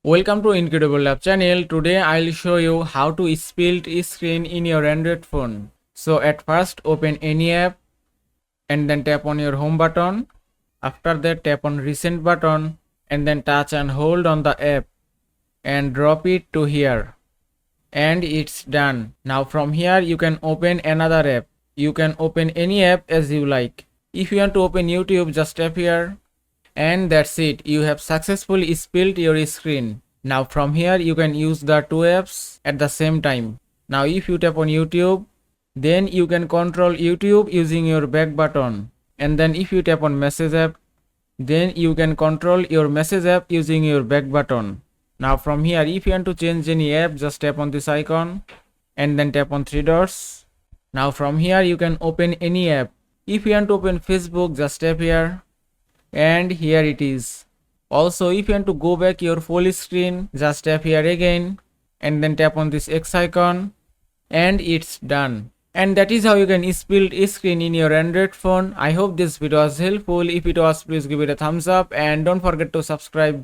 Welcome to Incredible Lab channel. Today I'll show you how to Spilt screen in your Android phone. So at first open any app and then tap on your home button. After that tap on recent button and then touch and hold on the app and drop it to here. And it's done. Now from here you can open another app. You can open any app as you like. If you want to open YouTube, just tap here. And that's it, you have successfully spilt your screen. Now from here you can use the two apps at the same time. Now if you tap on YouTube, then you can control YouTube using your back button. And then if you tap on message app, then you can control your message app using your back button. Now from here if you want to change any app, just tap on this icon and then tap on three dots. Now from here you can open any app. If you want to open Facebook, just tap here. And here it is. Also if you want to go back your full screen, just tap here again and then tap on this X icon and it's done. And that is how you can spilt a screen in your Android phone. I hope this video was helpful. If it was, please give it a thumbs up and don't forget to subscribe.